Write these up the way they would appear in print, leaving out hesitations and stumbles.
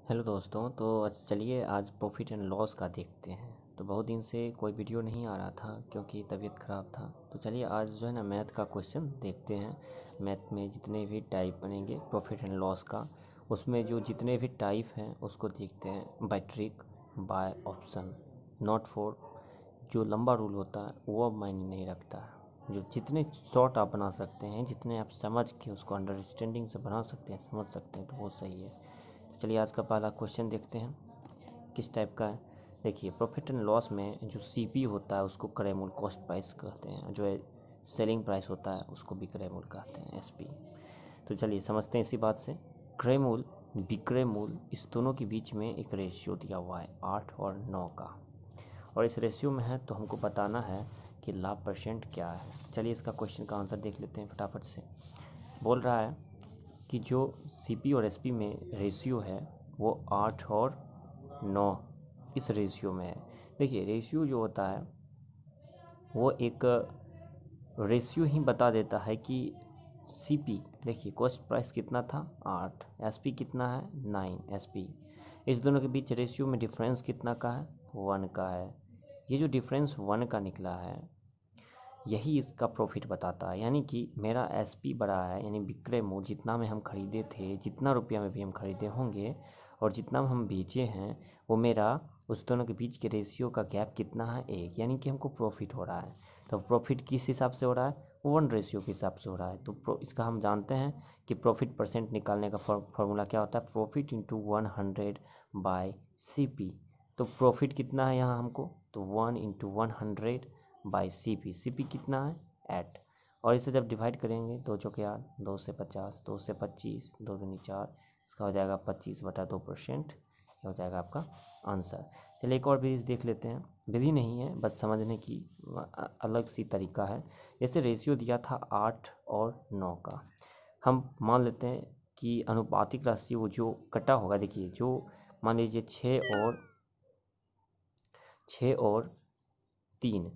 Hello दोस्तों। तो चलिए आज प्रॉफिट एंड लॉस का देखते हैं। तो बहुत दिन से कोई वीडियो नहीं आ रहा था क्योंकि तबीयत ख़राब था। तो चलिए आज जो है ना मैथ का क्वेश्चन देखते हैं। मैथ में जितने भी टाइप बनेंगे प्रॉफिट एंड लॉस का, उसमें जो जितने भी टाइप हैं उसको देखते हैं by trick, by option, not for. जो लंबा रूल होता है वो अब मायने नहीं रखता है। जो जितने शॉर्ट आप बना सकते हैं, जितने आप समझ के उसको अंडरस्टैंडिंग से बना सकते हैं, समझ सकते हैं, तो वो सही है। चलिए आज का पहला क्वेश्चन देखते हैं किस टाइप का है। देखिए प्रॉफिट एंड लॉस में जो सीपी होता है उसको क्रय मूल्य कॉस्ट प्राइस कहते हैं, जो है सेलिंग प्राइस होता है उसको विक्रय मूल्य कहते हैं एसपी। तो चलिए समझते हैं इसी बात से। क्रय मूल्य विक्रय मूल्य इस दोनों के बीच में एक रेशियो दिया हुआ है 8 और 9 का, और इस रेशियो में है तो हमको बताना है कि लाभ परसेंट क्या है। चलिए इसका क्वेश्चन का आंसर देख लेते हैं फटाफट से। बोल रहा है कि जो सीपी और एसपी में रेशियो है वो 8 और 9 इस रेशियो में है। देखिए रेशियो जो होता है वो एक रेशियो ही बता देता है कि सीपी, देखिए कॉस्ट प्राइस कितना था 8, एसपी कितना है 9 एसपी। इस दोनों के बीच रेशियो में डिफरेंस कितना का है 1 का है। ये जो डिफरेंस 1 का निकला है यही इसका प्रॉफिट बताता है। यानी कि मेरा एसपी बढ़ा है, यानी विक्रय मूल्य जितना में हम खरीदे थे, जितना रुपया में भी हम खरीदे होंगे और जितना में हम बेचे हैं, वो मेरा उस दोनों के बीच के रेशियो का गैप कितना है 1, यानी कि हमको प्रॉफिट हो रहा है। तो प्रॉफिट किस हिसाब से हो रहा है 1 रेशियो के हिसाब से हो रहा है। तो इसका हम जानते हैं कि प्रॉफिट परसेंट निकालने का फॉर्मूला क्या होता है, प्रॉफिट इंटू 100 बाई सी। तो प्रॉफिट कितना है यहाँ हमको, तो 1 इंटू 100 बाई सी पी कितना है 8। और इसे जब डिवाइड करेंगे 2 चौके 8, 2 से 50, 2 से 25, 2 दूनी 4, इसका हो जाएगा 25/2%। ये हो जाएगा आपका आंसर। चलिए एक और विधि देख लेते हैं। विधि नहीं है, बस समझने की अलग सी तरीका है। जैसे रेशियो दिया था 8 और 9 का, हम मान लेते हैं कि अनुपातिक राशि वो जो कटा होगा, देखिए जो मान लीजिए 6 और 3,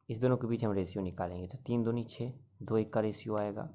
इस दोनों के बीच हम रेशियो निकालेंगे तो 3 दूनी 6, 2 1 का रेशियो आएगा।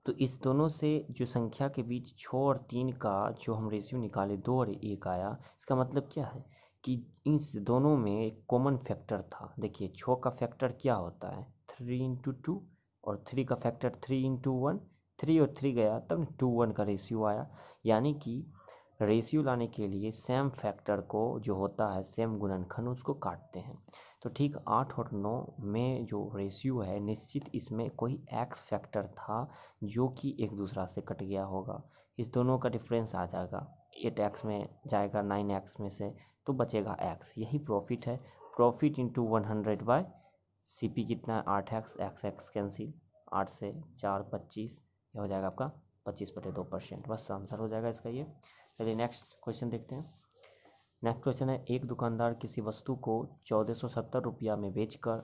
तो इस दोनों से जो संख्या के बीच 6 और 3 का जो हम रेशियो निकाले 2 और 1 आया, इसका मतलब क्या है कि इस दोनों में एक कॉमन फैक्टर था। देखिए 6 का फैक्टर क्या होता है 3 इंटू 2, और 3 का फैक्टर 3 इंटू 1, 3 और 3 गया तब 2 1 का रेशियो आया। यानी कि रेशियो लाने के लिए सेम फैक्टर को जो होता है सेम गुणनखंड उसको काटते हैं। तो ठीक 8 और 9 में जो रेशियो है निश्चित इसमें कोई एक्स फैक्टर था जो कि एक दूसरा से कट गया होगा। इस दोनों का डिफरेंस आ जाएगा 8x में जाएगा 9x में से, तो बचेगा x। यही प्रॉफिट है। Profit into 100 by C P कितना है 8x, x कैंसिल, 8 से 4 25, ये हो जाएगा आपका 25/2%। बस आंसर हो जाएगा इसका ये। चलिए नेक्स्ट क्वेश्चन देखते हैं। नेक्स्ट क्वेश्चन है, एक दुकानदार किसी वस्तु को 1470 रुपया में बेचकर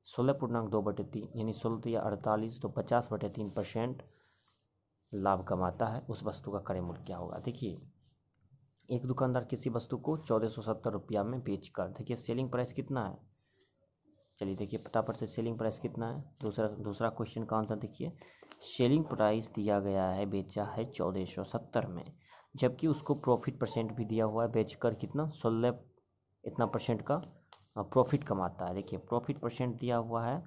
16.2/3 यानी 16 या 48 तो 50/3% लाभ कमाता है। उस वस्तु का क्रय मूल्य क्या होगा। देखिए एक दुकानदार किसी वस्तु को 1470 रुपया में बेचकर, देखिए सेलिंग प्राइस कितना है, चलिए देखिए फटाफट से सेलिंग प्राइस कितना है। दूसरा क्वेश्चन का आंसर देखिए, सेलिंग प्राइस दिया गया है बेचा है 1470 में, जबकि उसको प्रॉफिट परसेंट भी दिया हुआ है, बेचकर कितना 16 इतना परसेंट का प्रॉफिट कमाता है। देखिए प्रॉफिट परसेंट दिया हुआ है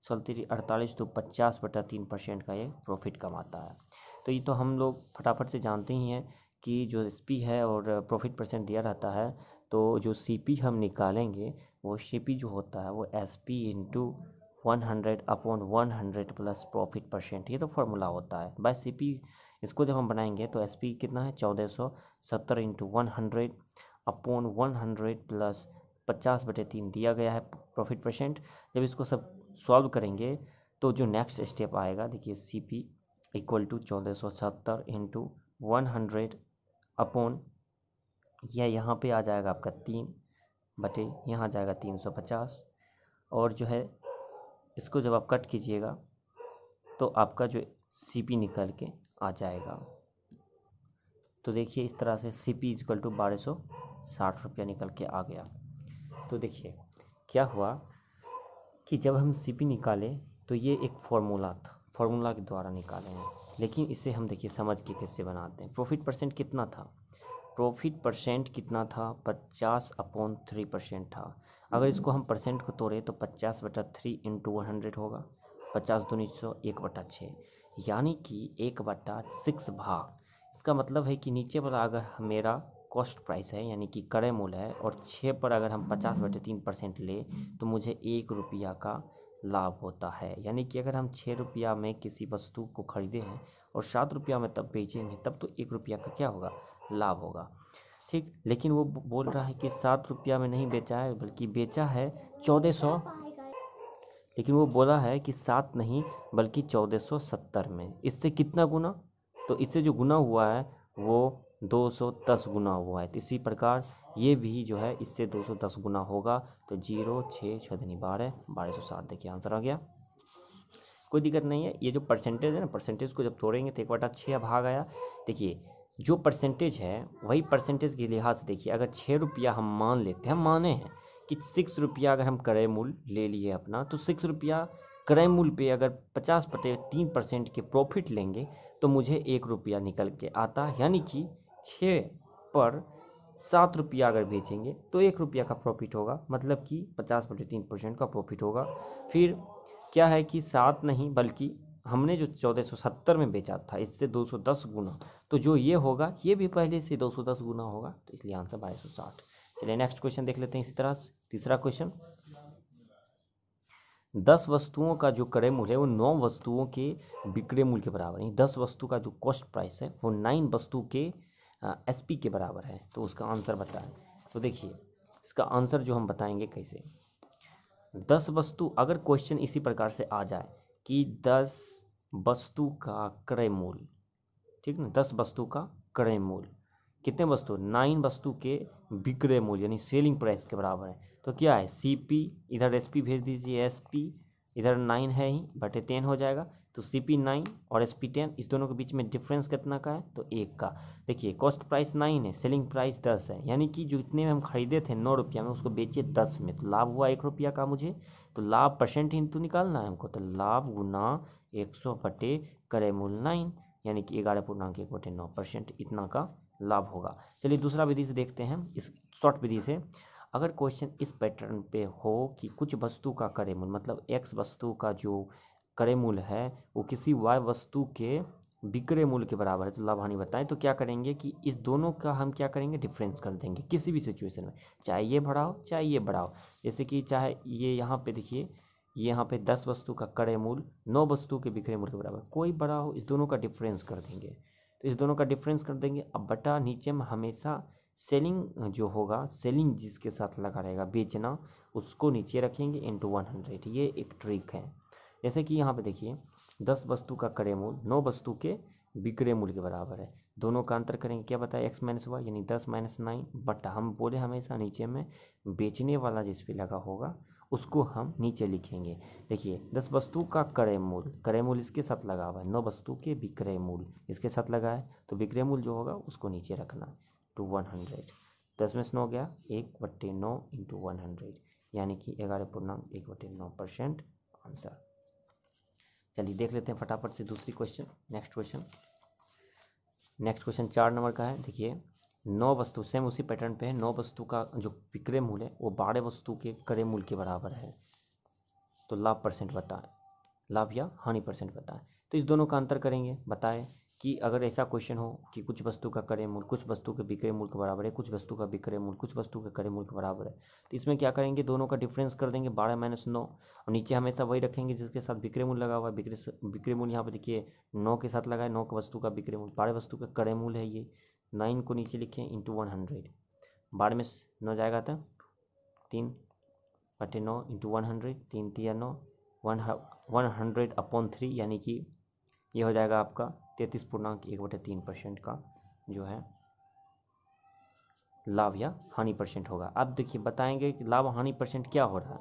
48 तो 50/3% का ये प्रॉफिट कमाता है। तो ये तो हम लोग फटाफट से जानते ही हैं कि जो एस पी है और प्रॉफिट परसेंट दिया रहता है, तो जो सी पी हम निकालेंगे वो सी पी जो होता है वो S P into 100/100 plus profit percent, ये तो फार्मूला होता है। बाय सी पी इसको जब हम बनाएंगे तो एस पी कितना है 1470 इंटू 100/100 प्लस 50/3 दिया गया है प्रॉफिट परसेंट। जब इसको सब सॉल्व करेंगे तो जो नेक्स्ट स्टेप आएगा, देखिए C P equal to 1470 into 100 upon, यह यहाँ पे आ जाएगा आपका 3 यहाँ आ जाएगा 350, और जो है इसको जब आप कट कीजिएगा तो आपका जो सी पी निकल के आ जाएगा। तो देखिए इस तरह से सी पी इक्वल टू 1260 रुपया निकल के आ गया। तो देखिए क्या हुआ कि जब हम सी पी निकाले तो ये एक फार्मूला था, फार्मूला के द्वारा निकाले हैं, लेकिन इसे हम देखिए समझ के कैसे बनाते हैं। प्रॉफिट परसेंट कितना था, प्रॉफिट परसेंट कितना था, 50/3% था। अगर इसको हम परसेंट को तोड़े तो 50/3 इंटू 100 होगा, 50 दूनी 100, 1/6, यानी कि 1/6 भाग। इसका मतलब है कि नीचे वाला अगर मेरा कॉस्ट प्राइस है यानी कि क्रय मूल्य है, और 6 पर अगर हम 50/3% ले तो मुझे 1 रुपया का लाभ होता है। यानी कि अगर हम 6 रुपया में किसी वस्तु को खरीदे हैं और 7 रुपया में तब बेचेंगे, तब तो 1 रुपया का क्या होगा, लाभ होगा। ठीक, लेकिन वो बोल रहा है कि 7 रुपया में नहीं बेचा है बल्कि बेचा है 1400, लेकिन वो बोला है कि 7 नहीं बल्कि 1470 में। इससे कितना गुना, तो इससे जो गुना हुआ है वो 210 गुना हुआ है। तो इसी प्रकार ये भी जो है इससे 210 गुना होगा। तो 0 6 6 दूनी 12, 1260 देखिए आंसर आ गया। कोई दिक्कत नहीं है। ये जो परसेंटेज है ना, परसेंटेज को जब तोड़ेंगे तो 1/6 भाग आया। देखिए जो परसेंटेज है वही परसेंटेज के लिहाज से देखिए, अगर 6 रुपया हम मान लेते हैं, हम माने हैं कि 6 रुपया अगर हम क्रय मूल्य ले लिए अपना, तो 6 रुपया क्रय मूल्य पे अगर 50/3% के प्रॉफिट लेंगे तो मुझे 1 रुपया निकल के आता है। यानी कि 6 पर 7 रुपया अगर बेचेंगे तो 1 रुपया का प्रॉफिट होगा, मतलब कि 50/3% का प्रॉफिट होगा। फिर क्या है कि 7 नहीं बल्कि हमने जो 1470 में बेचा था इससे 210 गुना, तो जो ये होगा ये भी पहले से 210 गुना होगा, तो इसलिए आंसर 2260। चलिए नेक्स्ट क्वेश्चन देख लेते हैं। इसी तरह तीसरा क्वेश्चन, 10 वस्तुओं का जो क्रय मूल्य है वो 9 वस्तुओं के विक्रय मूल्य के बराबर है। 10 वस्तु का जो कॉस्ट प्राइस है वो 9 वस्तु के एसपी के बराबर है। तो उसका आंसर बताएं। तो देखिए इसका आंसर जो हम बताएंगे कैसे, 10 वस्तु, अगर क्वेश्चन इसी प्रकार से आ जाए कि 10 वस्तु का क्रय मूल्य, ठीक ना, 10 वस्तु का क्रय मूल्य कितने वस्तु, 9 वस्तु के विक्रय मूल्य यानी सेलिंग प्राइस के बराबर है। तो क्या है, सीपी इधर एसपी भेज दीजिए, एसपी इधर 9 है ही बटे 10 हो जाएगा। तो सीपी 9 और एसपी 10, इस दोनों के बीच में डिफरेंस कितना का है, तो 1 का। देखिए कॉस्ट प्राइस 9 है, सेलिंग प्राइस 10 है, यानी कि जो इतने में हम खरीदे थे 9 रुपया में, उसको बेचे 10 में, तो लाभ हुआ 1 रुपया का मुझे। तो लाभ परसेंट ही तो निकालना है हमको, तो लाभ गुना 100 बटे क्रय मूल्य 9, यानी कि 11.1/9% इतना का लाभ होगा। चलिए दूसरा विधि से देखते हैं, इस शॉर्ट विधि से। अगर क्वेश्चन इस पैटर्न पे हो कि कुछ वस्तु का क्रय मूल्य, मतलब एक्स वस्तु का जो क्रय मूल्य है वो किसी वाई वस्तु के विक्रय मूल्य के बराबर है, तो लाभ हानि बताएं। तो क्या करेंगे कि इस दोनों का हम क्या करेंगे, डिफरेंस कर देंगे किसी भी सिचुएशन में, चाहे ये बड़ा हो चाहे ये बड़ा हो। जैसे कि चाहे ये यहाँ पे देखिए, ये यहाँ पे 10 वस्तु का क्रय मूल्य 9 वस्तु के विक्रय मूल्य के बराबर, कोई बड़ा हो, इस दोनों का डिफरेंस कर देंगे। तो इस दोनों का डिफरेंस कर देंगे। अब बटा नीचे में हमेशा सेलिंग जो होगा, सेलिंग जिसके साथ लगा रहेगा, बेचना, उसको नीचे रखेंगे इंटू 100। ये एक ट्रिक है। जैसे कि यहाँ पे देखिए 10 वस्तु का क्रय मूल्य 9 वस्तु के विक्रय मूल्य के बराबर है। दोनों का अंतर करेंगे, क्या बताया, एक्स माइनस वाई यानी 10 माइनस 9, बटा हम बोले हमेशा नीचे में बेचने वाला जिस पे लगा होगा उसको हम नीचे लिखेंगे। देखिए 10 वस्तु का क्रय मूल्य इसके साथ लगा हुआ है, 9 वस्तु के विक्रय मूल्य इसके साथ लगा है, तो विक्रय मूल्य जो होगा उसको नीचे रखना टू 100। 10 में से 9 गया, 1/9 इंटू 100, यानी कि 11.1/9% आंसर। चलिए देख लेते हैं फटाफट से दूसरी क्वेश्चन, नेक्स्ट क्वेश्चन 4 नंबर का है। देखिए 9 वस्तु, सेम उसी पैटर्न पे है, 9 वस्तु का जो विक्रय मूल्य है वो 12 वस्तु के क्रय मूल्य के बराबर है। तो लाभ परसेंट बताएं, लाभ या हानि परसेंट बताएं। तो इस दोनों का अंतर करेंगे, बताएं कि अगर ऐसा क्वेश्चन हो कि कुछ वस्तु का क्रय मूल्य कुछ वस्तु के विक्रय मूल्य के बराबर है, कुछ वस्तु का विक्रय मूल्य कुछ वस्तु के क्रय मूल्य के बराबर है, तो इसमें क्या करेंगे, दोनों का डिफरेंस कर देंगे 12 माइनस 9, और नीचे हमेशा वही रखेंगे जिसके साथ विक्रय मूल्य लगा हुआ है। विक्रय मूल्य यहाँ पे देखिए 9 के साथ लगा है, 9 वस्तु का विक्रय मूल्य, 12 वस्तु का क्रय मूल्य है ये, 9 को नीचे लिखें इंटू 100, 12 में 9 जाएगा तो 3/9 इंटू 100, 3 3 9, 100/3, यानी कि ये हो जाएगा आपका 33.1/3% का जो है लाभ या हानि परसेंट होगा। अब देखिए बताएंगे कि लाभ हानि परसेंट क्या हो रहा है।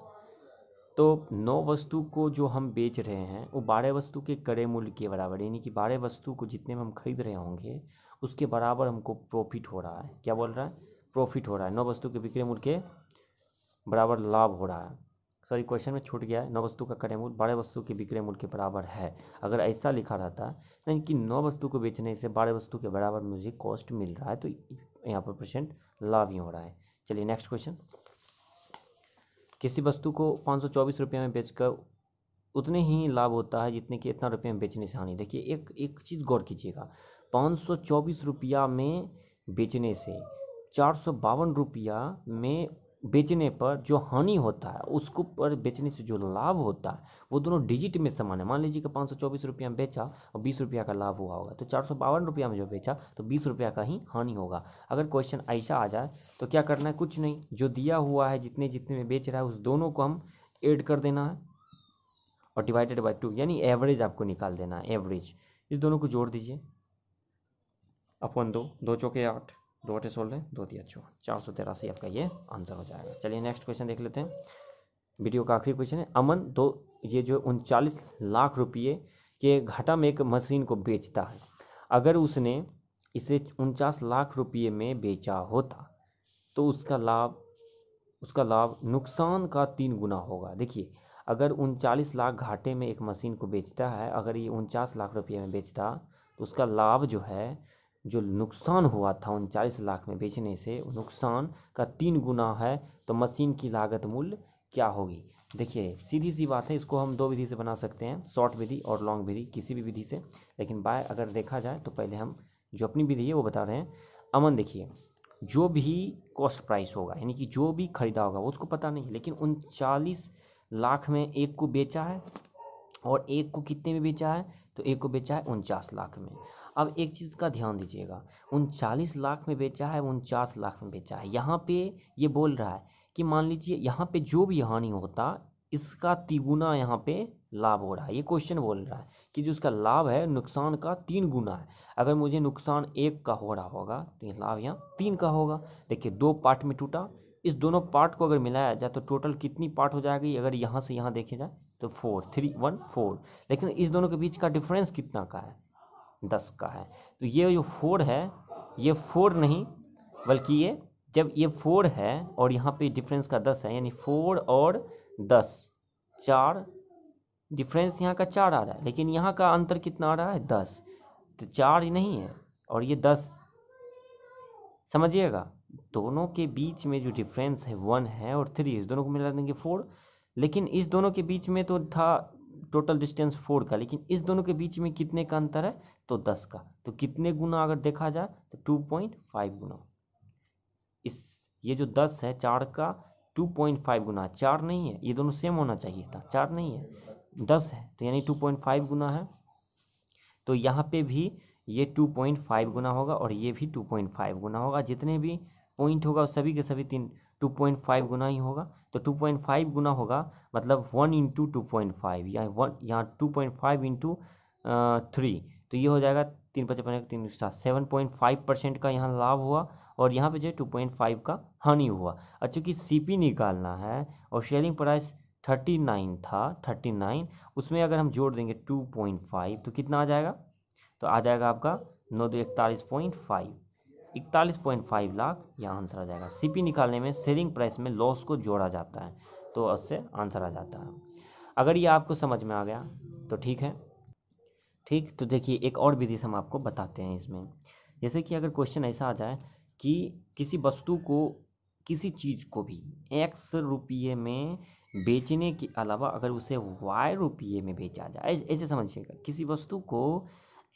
तो 9 वस्तु को जो हम बेच रहे हैं वो 12 वस्तु के क्रय मूल्य के बराबर, यानी कि 12 वस्तु को जितने में हम खरीद रहे होंगे उसके बराबर हमको प्रॉफिट हो रहा है। क्या बोल रहा है, प्रॉफिट हो रहा है। 9 वस्तु के विक्रय मूल्य के बराबर लाभ हो रहा है। सॉरी क्वेश्चन में छूट गया है, 9 वस्तु का क्रय मूल्य 12 वस्तु के विक्रय मूल्य के बराबर है। अगर ऐसा लिखा रहता यानी कि 9 वस्तु को बेचने से 12 वस्तु के बराबर मुझे कॉस्ट मिल रहा है, तो यहाँ पर परसेंट लाभ ही हो रहा है। चलिए नेक्स्ट क्वेश्चन। किसी वस्तु को 524 रुपये में बेचकर उतने ही लाभ होता है जितने कि इतना रुपये में बेचने से हानि। देखिए एक चीज़ गौर कीजिएगा, 524 रुपया में बेचने से 452 रुपया में बेचने पर जो हानि होता है उसको पर बेचने से जो लाभ होता है वो दोनों डिजिट में समान है। मान लीजिए कि 524 रुपया में बेचा और 20 रुपया का लाभ हुआ होगा, तो 452 रुपया में जो बेचा तो 20 रुपया का ही हानि होगा। अगर क्वेश्चन ऐसा आ जाए तो क्या करना है, कुछ नहीं, जो दिया हुआ है जितने जितने में बेच रहा है उस दोनों को हम ऐड कर देना है और डिवाइडेड बाय 2, यानी एवरेज आपको निकाल देना है। एवरेज इस दोनों को जोड़ दीजिए अपन 2 चौके 8, 2 8 16, 2 3 14, 483 आपका ये आंसर हो जाएगा। चलिए नेक्स्ट क्वेश्चन देख लेते हैं। वीडियो का आखिरी क्वेश्चन है। अमन ये जो 39 लाख रुपये के घाटा में एक मशीन को बेचता है। अगर उसने इसे 49 लाख रुपये में बेचा होता तो उसका लाभ नुकसान का 3 गुना होगा। देखिए, अगर 39 लाख घाटे में एक मशीन को बेचता है, अगर ये 49 लाख रुपये में बेचता तो उसका लाभ जो है, जो नुकसान हुआ था 39 लाख में बेचने से, नुकसान का 3 गुना है। तो मशीन की लागत मूल्य क्या होगी? देखिए सीधी सी बात है, इसको हम 2 विधि से बना सकते हैं, शॉर्ट विधि और लॉन्ग विधि, किसी भी विधि से। लेकिन बाय अगर देखा जाए तो पहले हम जो अपनी विधि है वो बता रहे हैं। अमन देखिए, जो भी कॉस्ट प्राइस होगा, यानी कि जो भी खरीदा होगा वो उसको पता नहीं, लेकिन 39 लाख में एक को बेचा है और एक को कितने में बेचा है, तो एक को बेचा है 49 लाख में। अब एक चीज़ का ध्यान दीजिएगा, 39 लाख में बेचा है, 49 लाख में बेचा है। यहाँ पे ये बोल रहा है कि मान लीजिए यहाँ पे जो भी हानि होता इसका तिगुना यहाँ पे लाभ हो रहा है। ये क्वेश्चन बोल रहा है कि जो उसका लाभ है नुकसान का 3 गुना है। अगर मुझे नुकसान 1 का हो रहा होगा तो ये लाभ यहाँ 3 का होगा। देखिए 2 पार्ट में टूटा, इस दोनों पार्ट को अगर मिलाया जाए तो टोटल कितनी पार्ट हो जाएगी, अगर यहाँ से यहाँ देखे जाए तो 4 3 1 4। लेकिन इस दोनों के बीच का डिफरेंस कितना का है, 10 का है। तो ये जो 4 है, ये 4 नहीं बल्कि ये, जब ये 4 है और यहाँ पे डिफरेंस का 10 है, यानी 4 और 10 4, डिफरेंस यहाँ का 4 आ रहा है, लेकिन यहाँ का अंतर कितना आ रहा है, 10। तो 4 ही नहीं है और ये 10, समझिएगा। दोनों के बीच में जो डिफरेंस है 1 है और 3, इस दोनों को मिला देंगे 4। लेकिन इस दोनों के बीच में तो था टोटल डिस्टेंस 4 का, लेकिन इस दोनों के बीच में कितने का अंतर है, तो 10 का। तो कितने गुना अगर देखा जाए तो 2.5 गुना। ये जो 10 है 4 का 2.5 गुना, 4 नहीं है, ये दोनों सेम होना चाहिए था, 4 नहीं है 10 है, तो यानी 2.5 गुना है। तो यहाँ पे भी ये 2.5 गुना होगा और ये भी 2.5 गुना होगा। जितने भी पॉइंट होगा सभी के सभी 2.5 गुना ही होगा। तो 2.5 गुना होगा, मतलब 1 इंटू 2.5, यहाँ 2.5 इंटू 3, तो ये हो जाएगा 3 5 3 7.5% का यहाँ लाभ हुआ और यहाँ पे जो 2.5 का हानि हुआ। और चूँकि CP निकालना है और सेलिंग प्राइस 39 था, 39, उसमें अगर हम जोड़ देंगे 2.5 तो कितना आ जाएगा, तो आ जाएगा आपका 9 2 41.5, 41.5 लाख यहाँ आंसर आ जाएगा। CP निकालने में सेलिंग प्राइस में लॉस को जोड़ा जाता है, तो उससे आंसर आ जाता है। अगर ये आपको समझ में आ गया तो ठीक है। ठीक, तो देखिए एक और विधि से हम आपको बताते हैं इसमें। जैसे कि अगर क्वेश्चन ऐसा आ जाए कि किसी वस्तु को, किसी चीज़ को भी X रुपये में बेचने के अलावा अगर उसे Y रुपये में बेचा जाए, ऐसे समझिएगा, किसी वस्तु को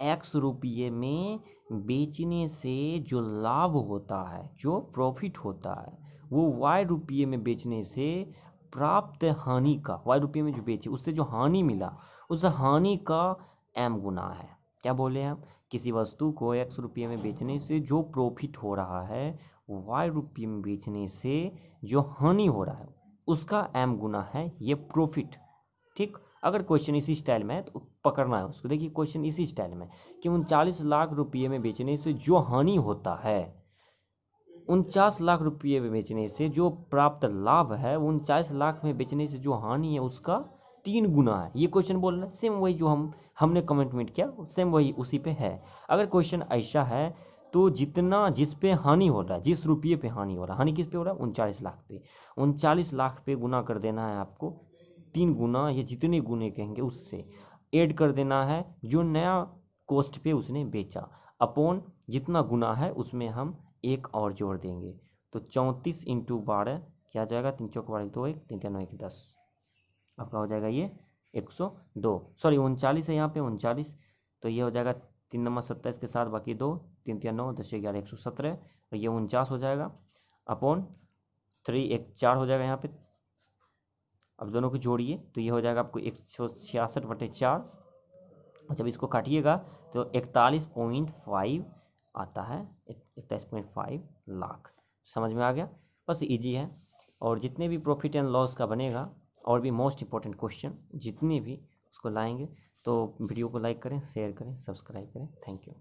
X रुपये में बेचने से जो लाभ होता है, जो प्रॉफिट होता है, वो Y रुपये में बेचने से प्राप्त हानि का, Y रुपये में जो बेचे उससे जो हानि मिला उस हानि का M गुना है। क्या बोले हम, किसी वस्तु को X रुपये में बेचने से जो प्रॉफिट हो रहा है, Y रुपये में बेचने से जो हानि हो रहा है उसका M गुना है ये प्रॉफिट। ठीक, अगर क्वेश्चन इसी स्टाइल में है तो पकड़ना है उसको। देखिए क्वेश्चन इसी स्टाइल में कि 39 लाख रुपये में बेचने से जो हानि होता है, 49 लाख रुपये में बेचने से जो प्राप्त लाभ है, 39 लाख में बेचने से जो हानि है उसका 3 गुना है। ये क्वेश्चन बोल रहा है, सेम वही जो हमने कमेंटमेंट किया, सेम वही उसी पे है। अगर क्वेश्चन ऐसा है तो जितना, जिस पे हानि हो रहा है, जिस रुपये पे हानि हो रहा है, हानि किस पे हो रहा है, 39 लाख पे, 39 लाख पे गुना कर देना है आपको 3 गुना, या जितने गुने कहेंगे उससे ऐड कर देना है जो नया कॉस्ट पे उसने बेचा, अपॉन जितना गुना है उसमें हम एक और जोड़ देंगे तो 34 इंटू 12 क्या हो जाएगा, 3 चौक 12 2 1 3 3 9 1 10, आपका हो जाएगा ये 102, सॉरी 39 है यहाँ पे 39, तो ये हो जाएगा 3 नंबर 27 के साथ बाकी 2, 3 3 9 10 11 117, और ये 49 हो जाएगा अपॉन 3 1 4 हो जाएगा यहाँ पे। अब दोनों को जोड़िए तो ये हो जाएगा आपको 166/4, और जब इसको काटिएगा तो 41.5 आता है, 41.5 लाख। समझ में आ गया, बस इजी है। और जितने भी प्रॉफिट एंड लॉस का बनेगा और भी मोस्ट इंपॉर्टेंट क्वेश्चन जितने भी उसको लाएंगे, तो वीडियो को लाइक करें, शेयर करें, सब्सक्राइब करें। Thank you.